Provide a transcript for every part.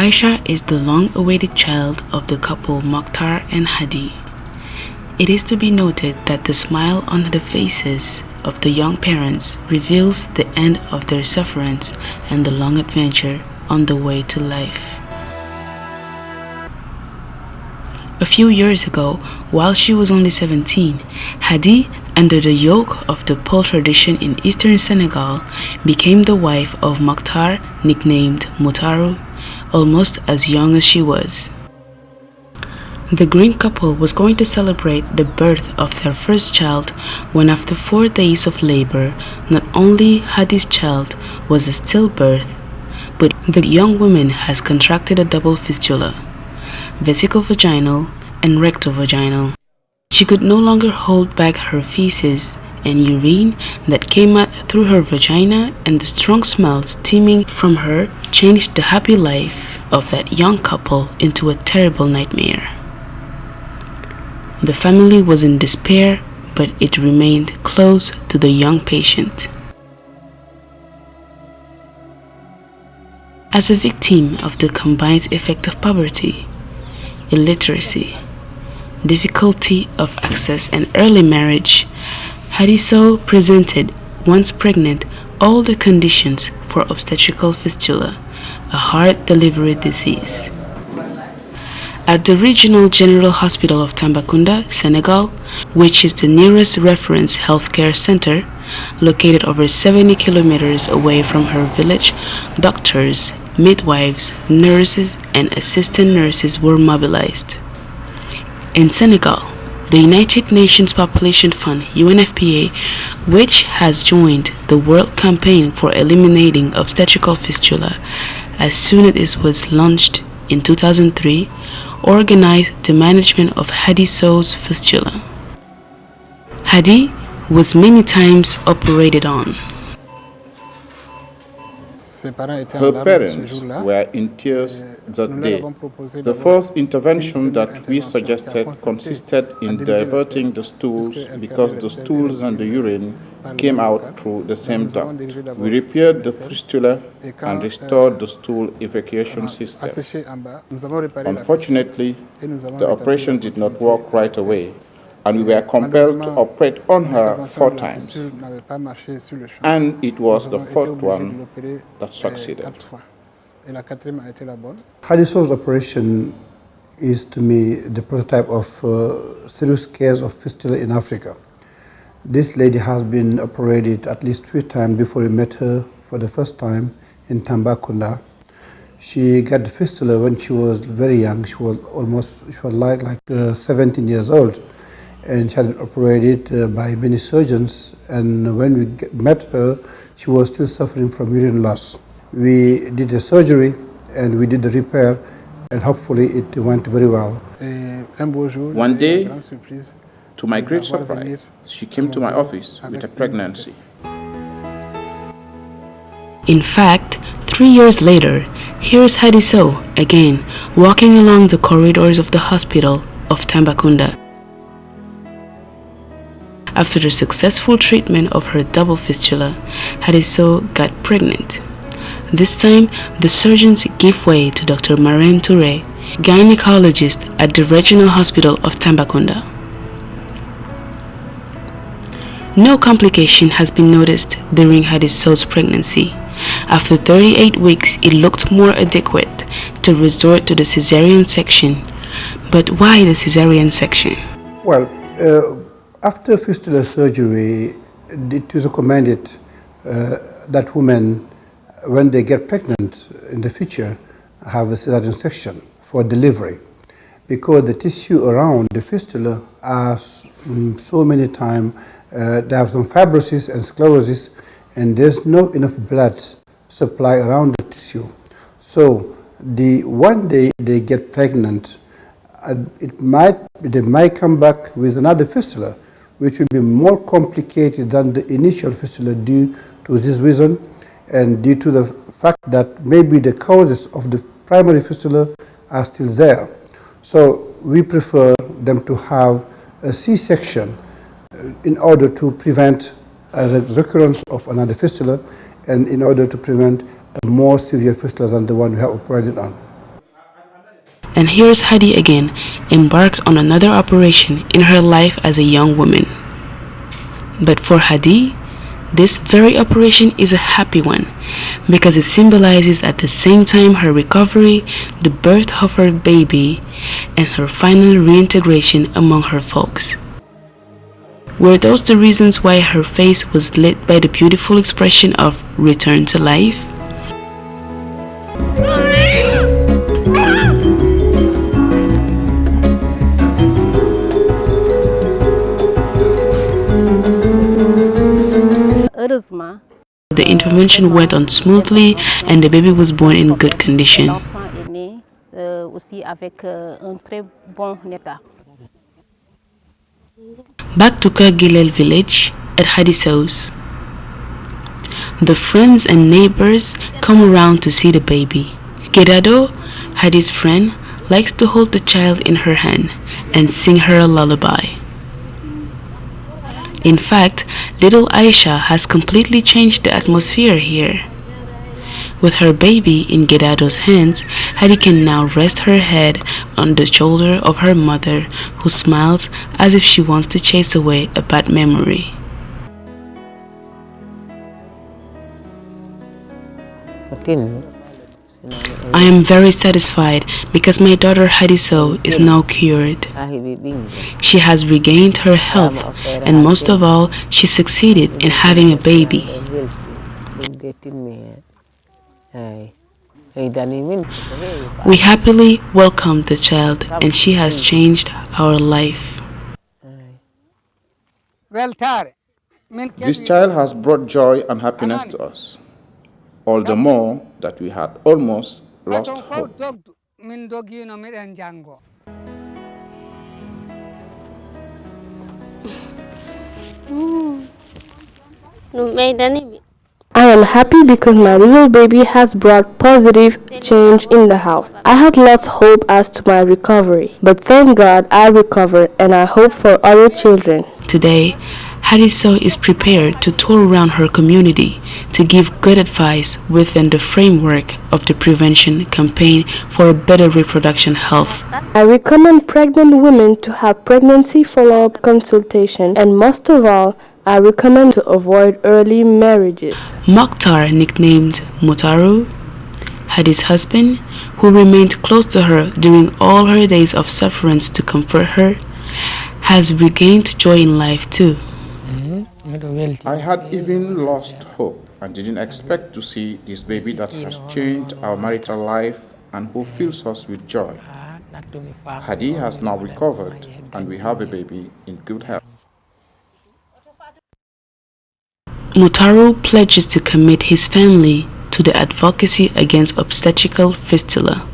Aisha is the long-awaited child of the couple Mokhtar and Hadi. It is to be noted that the smile on the faces of the young parents reveals the end of their sufferance and the long adventure on the way to life. A few years ago, while she was only 17, Hadi, under the yoke of the Pole tradition in eastern Senegal, became the wife of Mokhtar, nicknamed Moutaru, almost as young as she was. The green couple was going to celebrate the birth of their first child when, after 4 days of labor, not only Hadi's child was a stillbirth, but the young woman has contracted a double fistula, vesicovaginal and rectovaginal. She could no longer hold back her feces and urine that came out through her vagina, and the strong smell steaming from her changed the happy life of that young couple into a terrible nightmare. The family was in despair, but it remained close to the young patient. As a victim of the combined effect of poverty, illiteracy, difficulty of access, and early marriage, Hadi Sow presented, once pregnant, all the conditions for obstetrical fistula, a hard delivery disease. At the Regional General Hospital of Tambacounda, Senegal, which is the nearest reference healthcare center, located over 70 kilometers away from her village, doctors, midwives, nurses, and assistant nurses were mobilized. In Senegal, the United Nations Population Fund, UNFPA, which has joined the World Campaign for Eliminating Obstetrical Fistula as soon as it was launched in 2003, organized the management of Hadi Sow's fistula. Hadi was many times operated on. Her parents were in tears that day. The first intervention that we suggested consisted in diverting the stools because the stools and the urine came out through the same duct. We repaired the fistula and restored the stool evacuation system. Unfortunately, the operation did not work right away, and we were compelled to operate on her 4 times, and it was the 4th one that succeeded. Hadi Sow's operation is, to me, the prototype of serious case of fistula in Africa. This lady has been operated at least 3 times before we met her for the first time in Tambacounda. She got the fistula when she was very young. She was like 17 years old. And she had been operated by many surgeons, and when we met her, she was still suffering from urine loss. We did the surgery and we did the repair, and hopefully it went very well. One day, to my great surprise, she came to my office with a pregnancy. In fact, 3 years later, here's Hadi Sow again, walking along the corridors of the hospital of Tambacounda. After the successful treatment of her double fistula, Hadi Sow got pregnant. This time, the surgeons gave way to Dr. Marem Touré, gynecologist at the Regional Hospital of Tambacounda. No complication has been noticed during Hadi Sow's pregnancy. After 38 weeks, it looked more adequate to resort to the cesarean section. But why the cesarean section? Well, after fistula surgery, it is recommended that women, when they get pregnant in the future, have a cesarean section for delivery. because the tissue around the fistula are so many times they have some fibrosis and sclerosis, and there's not enough blood supply around the tissue. So one day they get pregnant, they might come back with another fistula, which will be more complicated than the initial fistula due to this reason and due to the fact that maybe the causes of the primary fistula are still there. So we prefer them to have a C-section in order to prevent a recurrence of another fistula and in order to prevent a more severe fistula than the one we have operated on. And here's KHADY again, embarked on another operation in her life as a young woman. But for KHADY, this very operation is a happy one because it symbolizes at the same time her recovery, the birth of her baby, and her final reintegration among her folks. Were those the reasons why her face was lit by the beautiful expression of return to life? The intervention went on smoothly and the baby was born in good condition. Back to GUILLEL village at KHADY's house. The friends and neighbors come around to see the baby. Gedado, KHADY's friend, likes to hold the child in her hand and sing her a lullaby. In fact, little Aisha has completely changed the atmosphere here. With her baby in Gedado's hands, KHADY can now rest her head on the shoulder of her mother, who smiles as if she wants to chase away a bad memory. I am very satisfied because my daughter Hadiso is now cured. She has regained her health and most of all, she succeeded in having a baby. We happily welcomed the child and she has changed our life. This child has brought joy and happiness to us. All the more that we had almost lost hope. I am happy because my little baby has brought positive change in the house. I had lost hope as to my recovery, but thank God I recovered and I hope for other children. Today, Hadiso is prepared to tour around her community to give good advice within the framework of the prevention campaign for a better reproduction health. I recommend pregnant women to have pregnancy follow-up consultation, and most of all, I recommend to avoid early marriages. Mokhtar, nicknamed Mutaru, Hadi's husband, who remained close to her during all her days of sufferance to comfort her, has regained joy in life too. I had even lost hope and didn't expect to see this baby that has changed our marital life and who fills us with joy. KHADY has now recovered and we have a baby in good health. Mutaru pledges to commit his family to the advocacy against obstetrical fistula.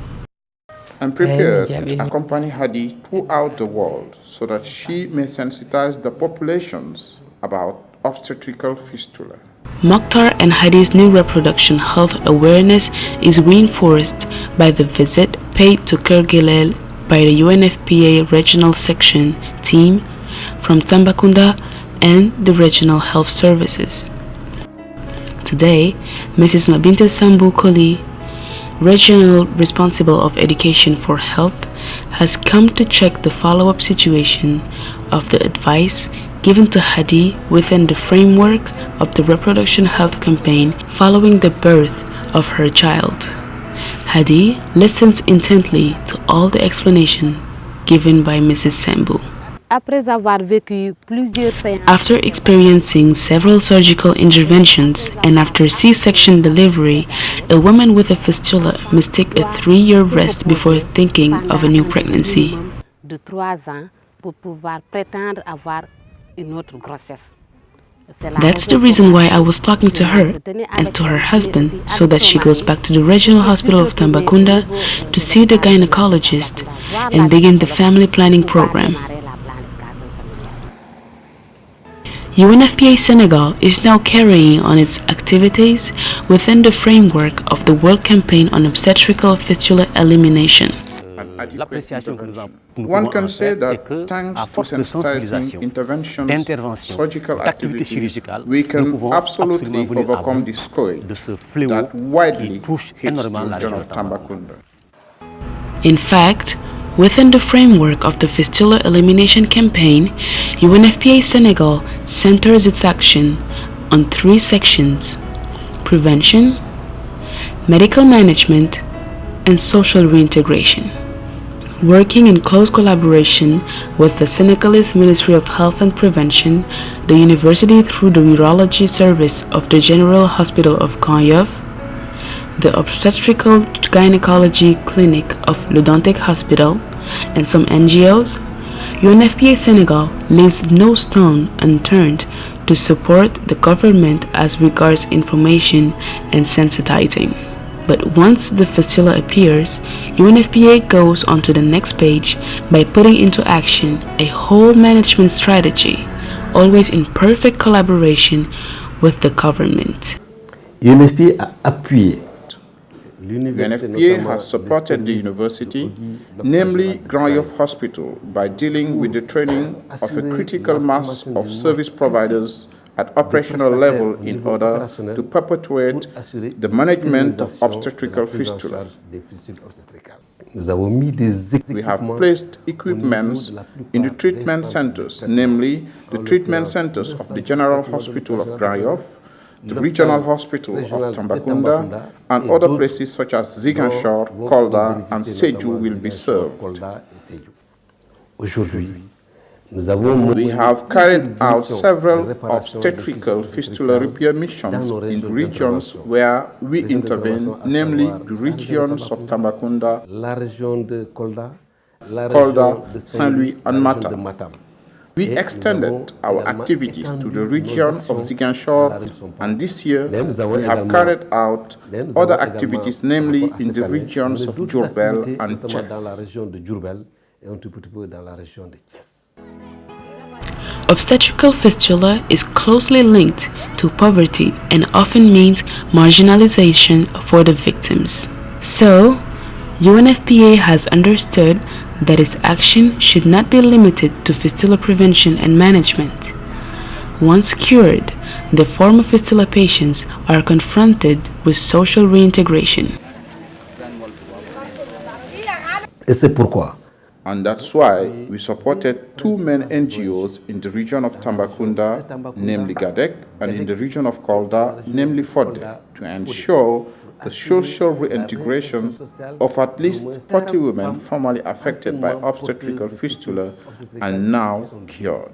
I'm prepared to accompany KHADY throughout the world so that she may sensitize the populations about obstetrical fistula. Mokhtar and KHADY's new reproduction health awareness is reinforced by the visit paid to GUILLEL by the Unfpa regional section team from TAMBACOUNDA and the regional health services. Today, Mrs. Mabinta Sambu Koli, regional responsible of education for health, has come to check the follow-up situation of the advice given to KHADY within the framework of the reproduction health campaign following the birth of her child. KHADY listens intently to all the explanation given by Mrs. Sambu. After experiencing several surgical interventions and after C-section delivery, a woman with a fistula must take a 3-year rest before thinking of a new pregnancy. That's the reason why I was talking to her and to her husband so that she goes back to the regional hospital of Tambacounda to see the gynecologist and begin the family planning program. UNFPA Senegal is now carrying on its activities within the framework of the World Campaign on Obstetrical Fistula Elimination. One can say that thanks to sensitizing interventions, surgical activities, we can absolutely overcome the scourge that widely hits the region of Tambacounda. In fact, within the framework of the Fistula Elimination Campaign, UNFPA Senegal centers its action on 3 sections: prevention, medical management, and social reintegration. Working in close collaboration with the Senegalese Ministry of Health and Prevention, the university through the Urology Service of the General Hospital of KEUR, the Obstetrical Gynecology Clinic of Le Dantec Hospital, and some NGOs, UNFPA Senegal leaves no stone unturned to support the government as regards information and sensitizing. But once the fistula appears, UNFPA goes on to the next page by putting into action a whole management strategy, always in perfect collaboration with the government. UNFPA a appuyé. UNFPA has supported the university, namely Grand Yoff Hospital, by dealing with the training of a critical mass of service providers at operational level in order to perpetuate the management of obstetrical fistula. We have placed equipments in the treatment centers, namely the treatment centers of the General Hospital of Grand Yoff, the Regional Hospital of Tambacounda, and other places such as Ziguinchor, Kolda, and Sédhiou will be served. We have carried out several obstetrical fistula repair missions in regions where we intervene, namely the regions of Tambacounda, Kolda, Saint-Louis, and Matam. We extended our activities to the region of Ziguinchor, and this year we have carried out other activities, namely in the regions of Diourbel and Thiès. Obstetrical fistula is closely linked to poverty and often means marginalization for the victims. So, UNFPA has understood that its action should not be limited to fistula prevention and management. Once cured, the former fistula patients are confronted with social reintegration. Et c'est pourquoi And that's why we supported 2 main NGOs in the region of Tambacounda, namely GADEC, and in the region of Kolda, namely FODE, to ensure the social reintegration of at least 40 women formerly affected by obstetrical fistula and now cured.